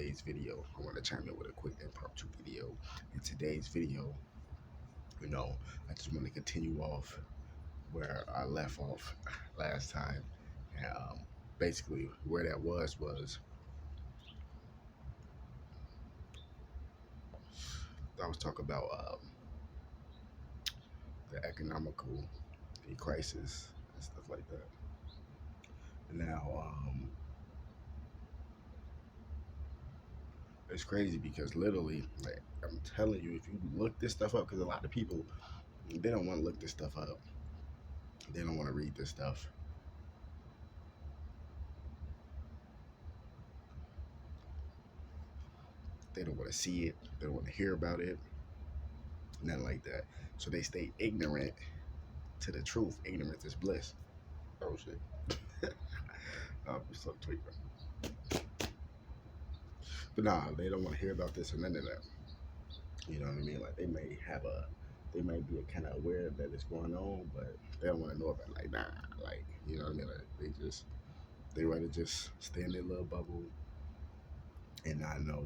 today's video, I want to chime in with a quick impromptu video. In today's video, I just want to continue off where I left off last time. And basically, where that was I was talking about the economical crisis and stuff like that. Now, it's crazy because literally, like I'm telling you, if you look this stuff up, because a lot of people they don't want to look this stuff up. They don't want to read this stuff. They don't want to see it. They don't want to hear about it. Nothing like that. So they stay ignorant to the truth. Ignorance is bliss. Oh shit. I'm so tweaking. But nah, they don't want to hear about this or none of that. You know what I mean? Like they might be kind of aware that it's going on, but they don't want to know about it. Like nah, like you know what I mean? Like they rather just stay in their little bubble and not know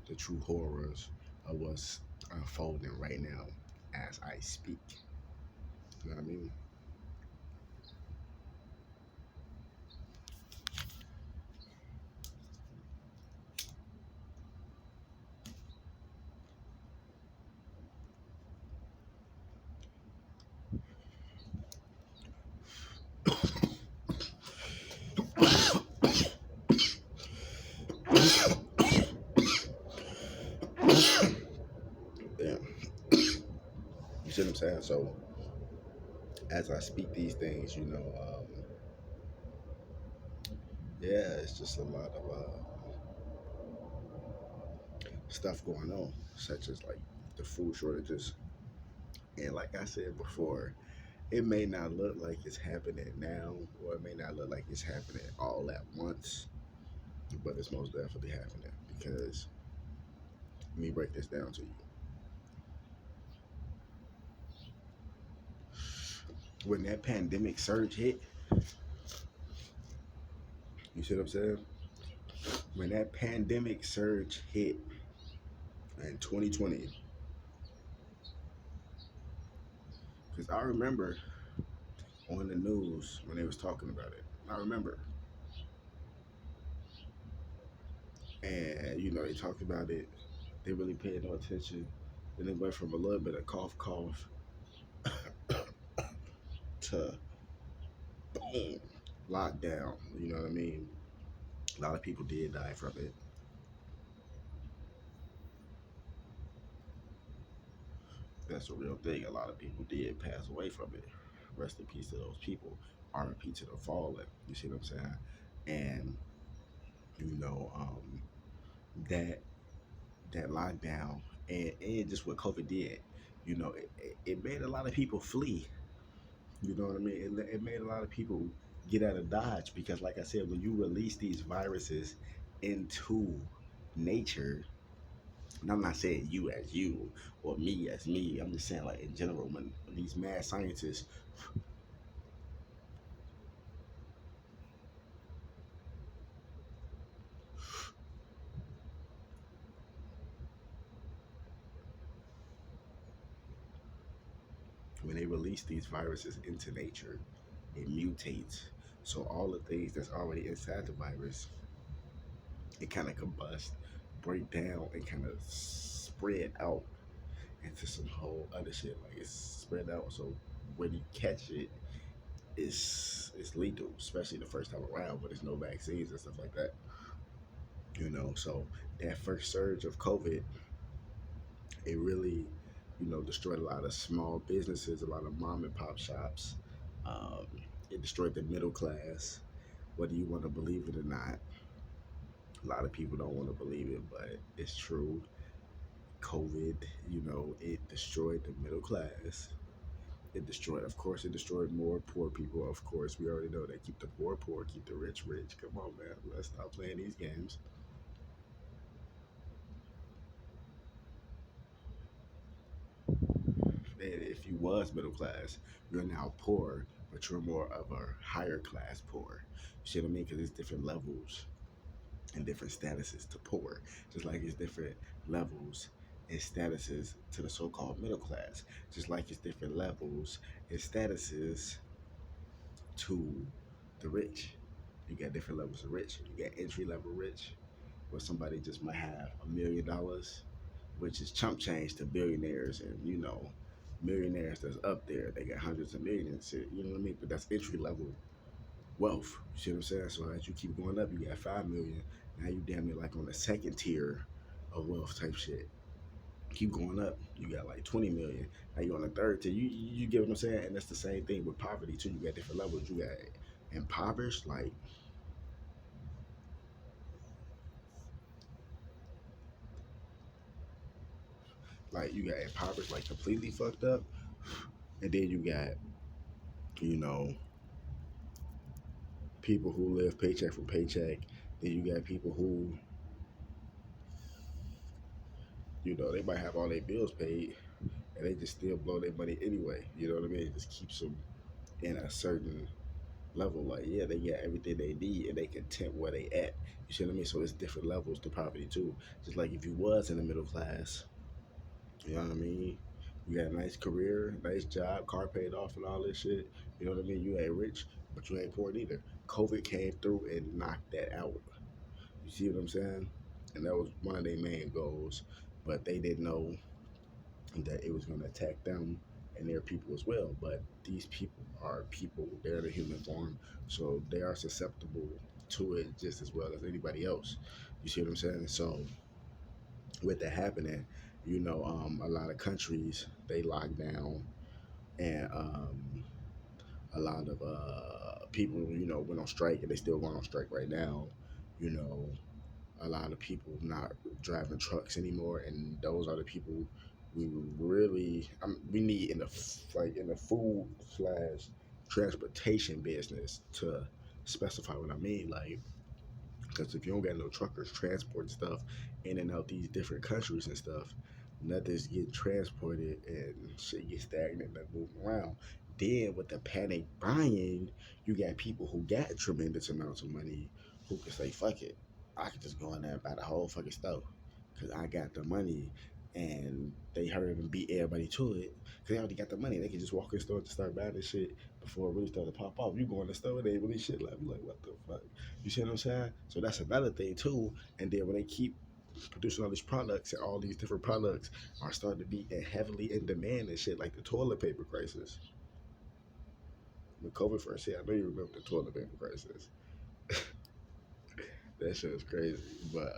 the true horrors of what's unfolding right now as I speak. You know what I mean? Yeah. You see what I'm saying? So as I speak these things, yeah, it's just a lot of stuff going on, such as like the food shortages. And like I said before, it may not look like it's happening now, or it may not look like it's happening all at once, but it's most definitely happening because let me break this down to you. When that pandemic surge hit, you see what I'm saying? When that pandemic surge hit in 2020, because I remember on the news when they was talking about it. I remember. And, they talked about it. They really paid no attention. Then it went from a little bit of cough to boom, lockdown. You know what I mean? A lot of people did die from it. That's a real thing. A lot of people did pass away from it. Rest in peace to those people. R.I.P. to the fallen. You see what I'm saying? And you know, that that lockdown and just what COVID did, it made a lot of people flee. You know what I mean? It made a lot of people get out of Dodge because, like I said, when you release these viruses into nature, and I'm not saying you as you or me as me, I'm just saying, like, in general, when these mad scientists, when they release these viruses into nature, it mutates. So all the things that's already inside the virus, it kind of combust, break down, and kind of spread out into some whole other shit. Like it's spread out, so when you catch it, it's lethal, especially the first time around. But there's no vaccines and stuff like that. So that first surge of COVID, it really, destroyed a lot of small businesses, a lot of mom and pop shops. Um, it destroyed the middle class, whether you want to believe it or not. A lot of people don't want to believe it, but it's true. COVID, it destroyed the middle class. It destroyed, of course, it destroyed more poor people. Of course, we already know that. Keep the poor poor, keep the rich rich. Come on, man. Let's stop playing these games. And if you was middle class, you're now poor, but you're more of a higher class poor. You see what I mean? Because it's different levels and different statuses to poor, just like it's different levels and statuses to the so-called middle class, just like it's different levels and statuses to the rich. You got different levels of rich. You got entry level rich, where somebody just might have $1 million, which is chump change to billionaires, and millionaires that's up there. They got hundreds of millions. You know what I mean? But that's entry level wealth. You see what I'm saying? So as you keep going up, you got 5 million. Now you damn near like on the second tier of wealth type shit. Keep going up, you got like 20 million. Now you on the third tier. You get what I'm saying? And that's the same thing with poverty too. You got different levels. You got impoverished, like you got impoverished, like completely fucked up, and then you got you know people who live paycheck for paycheck. Then you got people who they might have all their bills paid, and they just still blow their money anyway. You know what I mean? It just keeps them in a certain level. Like, yeah, they got everything they need and they content where they at. You see what I mean? So it's different levels to poverty too. Just like if you was in the middle class, you know what I mean? You got a nice career, nice job, car paid off and all this shit. You know what I mean? You ain't rich, but you ain't poor neither. COVID came through and knocked that out. You see what I'm saying? And that was one of their main goals. But they didn't know that it was going to attack them and their people as well. But these people are people, they're the human form, so they are susceptible to it just as well as anybody else. You see what I'm saying? So, with that happening, a lot of countries they lock down, and a lot of people, went on strike, and they still going on strike right now. You know, a lot of people not driving trucks anymore, and those are the people we really we need in the like in the food slash transportation business to specify what I mean. Like, because if you don't got no truckers transporting stuff in and out these different countries and stuff, nothing's getting transported and shit gets stagnant and moving around. Then with the panic buying, you got people who got tremendous amounts of money who can say, fuck it, I can just go in there and buy the whole fucking stuff because I got the money. And they hurry up and beat everybody to it because they already got the money. They can just walk in the store and start buying this shit before it really started to pop off. You go in the store, they ain't really shit like, what the fuck? You see what I'm saying? So that's another thing too. And then when they keep producing all these products and all these different products are starting to be heavily in demand and shit, like the toilet paper crisis. When COVID first hit, I know you remember the toilet paper crisis. That shit was crazy. But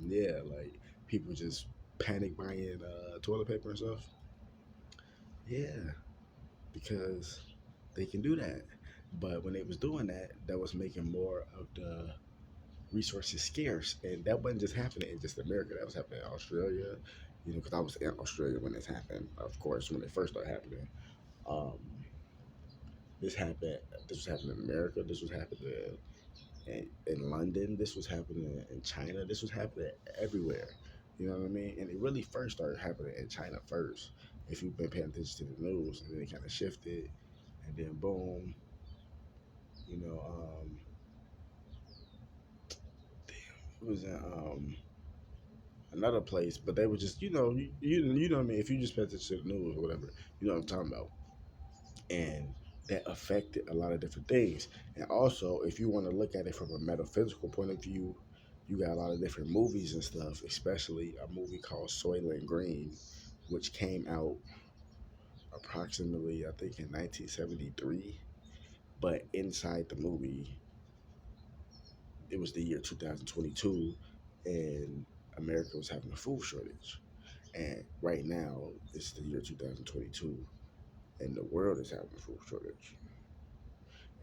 yeah, like people just panic buying toilet paper and stuff. Yeah, because they can do that. But when they was doing that, that was making more of the resources scarce, and that wasn't just happening in just America. That was happening in Australia, because I was in Australia when this happened. Of course, when it first started happening, um, this happened. This was happening in America. This was happening in London. This was happening in China. This was happening everywhere. You know what I mean? And it really first started happening in China first. If you've been paying attention to the news, and then it kind of shifted, and then boom, you know, it was in another place, but they were just, you know what I mean. If you just pay attention to the news or whatever, you know what I'm talking about, and that affected a lot of different things. And also, if you want to look at it from a metaphysical point of view, you got a lot of different movies and stuff, especially a movie called Soylent Green, which came out approximately, I think, in 1973. But inside the movie, it was the year 2022, and America was having a food shortage. And right now, it's the year 2022, and the world is having a food shortage.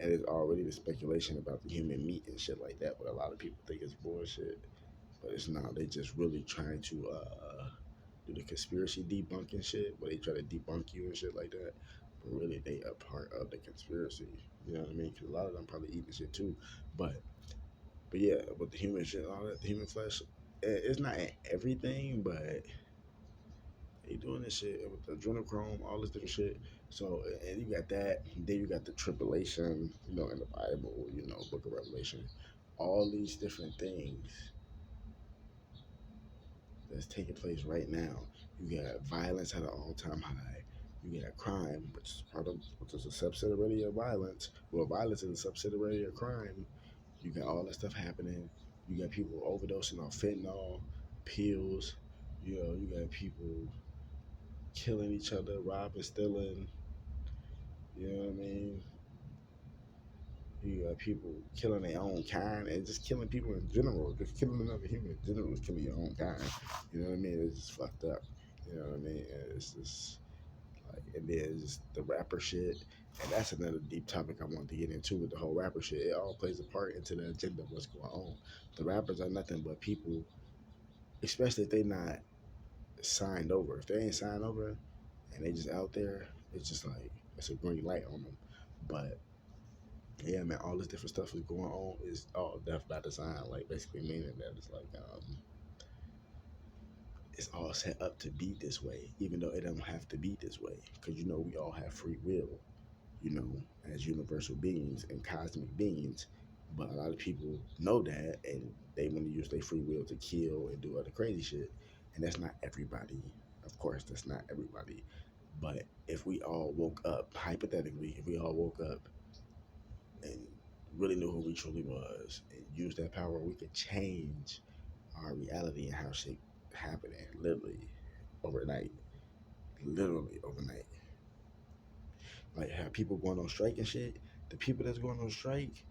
And there's already the speculation about the human meat and shit like that, but a lot of people think it's bullshit. But it's not. They just really trying to do the conspiracy debunking shit, where they try to debunk you and shit like that. But really, they a part of the conspiracy. You know what I mean? Because a lot of them probably eating shit too. But but yeah, with the human shit, all that, the human flesh, it's not in everything, but they doing this shit with the adrenochrome, all this different shit. So, and you got that. Then you got the tribulation, in the Bible, Book of Revelation, all these different things. that's taking place right now. You got violence at an all-time high. You got crime, which is a subsidiary of violence. Well, violence is a subsidiary of crime. You got all that stuff happening. You got people overdosing on fentanyl, pills. You got people killing each other, robbing, stealing. You know what I mean? You got people killing their own kind and just killing people in general. Just killing another human in general is killing your own kind. You know what I mean? It's just fucked up. You know what I mean? And it's just like, and there's the rapper shit. And that's another deep topic I wanted to get into with the whole rapper shit. It all plays a part into the agenda of what's going on. The rappers are nothing but people, especially if they not signed over. If they ain't signed over and they just out there, it's just like it's a green light on them. But yeah, man, all this different stuff is going on is all death by design. Like basically meaning that it's like it's all set up to be this way, even though it don't have to be this way. Because we all have free will, as universal beings and cosmic beings. But a lot of people know that, and they want to use their free will to kill and do other crazy shit. And that's not everybody. Of course, that's not everybody. But if we all woke up, hypothetically, if we all woke up and really knew who we truly was and used that power, we could change our reality and how shit happening literally overnight. Literally overnight. Like how people going on strike and shit. The people that's going on strike,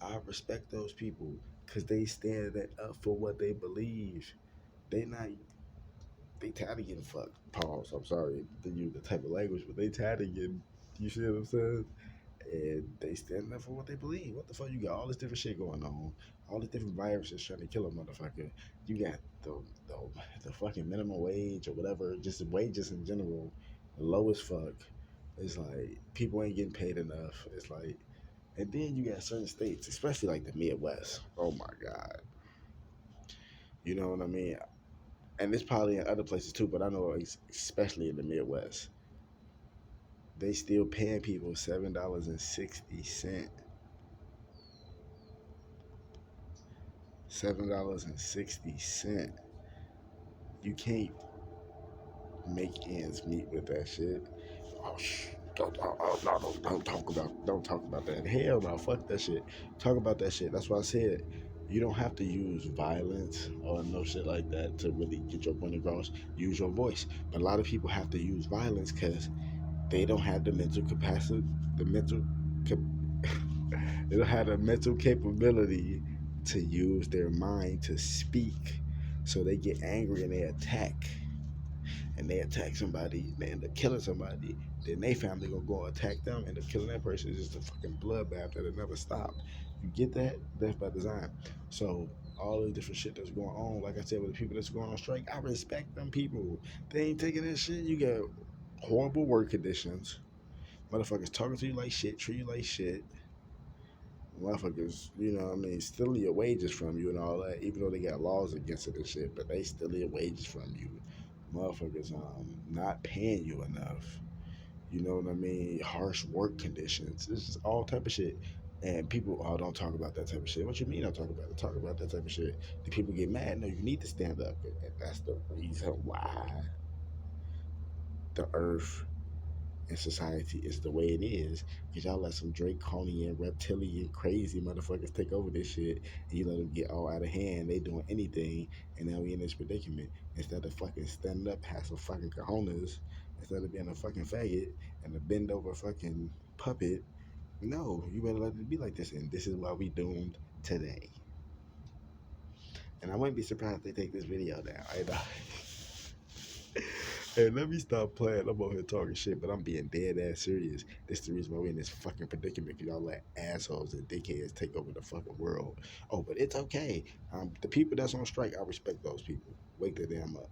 I respect those people because they stand up for what they believe. They not they tired of getting fucked. Pause. I'm sorry to use the type of language, but they tired of getting. You see what I'm saying? And they stand up for what they believe. What the fuck? You got all this different shit going on, all these different viruses trying to kill a motherfucker. You got the, the fucking minimum wage or whatever, just wages in general, low as fuck. It's like people ain't getting paid enough. It's like, and then you got certain states, especially like the Midwest. Oh my god, you know what I mean? And it's probably in other places too, but I know especially in the Midwest, they still paying people $7.60. $7.60. You can't make ends meet with that shit. Oh, don't talk about that. Hell no, fuck that shit. Talk about that shit. That's why I said you don't have to use violence or no shit like that to really get your point across. Use your voice. But a lot of people have to use violence because they don't have the mental capacity, the mental, they don't have the mental capability to use their mind to speak. So they get angry and they attack. And they attack somebody, they end up killing somebody. Then they family gonna go attack them, end up killing that person. It's just a fucking bloodbath that'll never stop. You get that? Death by design. So all the different shit that's going on, like I said, with the people that's going on strike, I respect them people. They ain't taking that shit. You got horrible work conditions. Motherfuckers talking to you like shit, treat you like shit. Motherfuckers, stealing your wages from you and all that, even though they got laws against it and shit, but they steal your wages from you. Motherfuckers, not paying you enough. You know what I mean? Harsh work conditions. It's just all type of shit. And people, don't talk about that type of shit. What you mean don't talk about it? Talk about that type of shit. The people get mad. No, you need to stand up. And that's the reason why the earth and society is the way it is, because y'all let some draconian, reptilian, crazy motherfuckers take over this shit, and you let them get all out of hand. They doing anything, and now we in this predicament. Instead of fucking standing up, have some fucking cojones, instead of being a fucking faggot and a bend over fucking puppet. No, you better let it be like this, and this is why we doomed today. And I wouldn't be surprised if they take this video down. Hey, let me stop playing. I'm over here talking shit, but I'm being dead ass serious. This is the reason why we're in this fucking predicament, because y'all let assholes and dickheads take over the fucking world. Oh, but it's okay. The people that's on strike, I respect those people. Wake the damn up.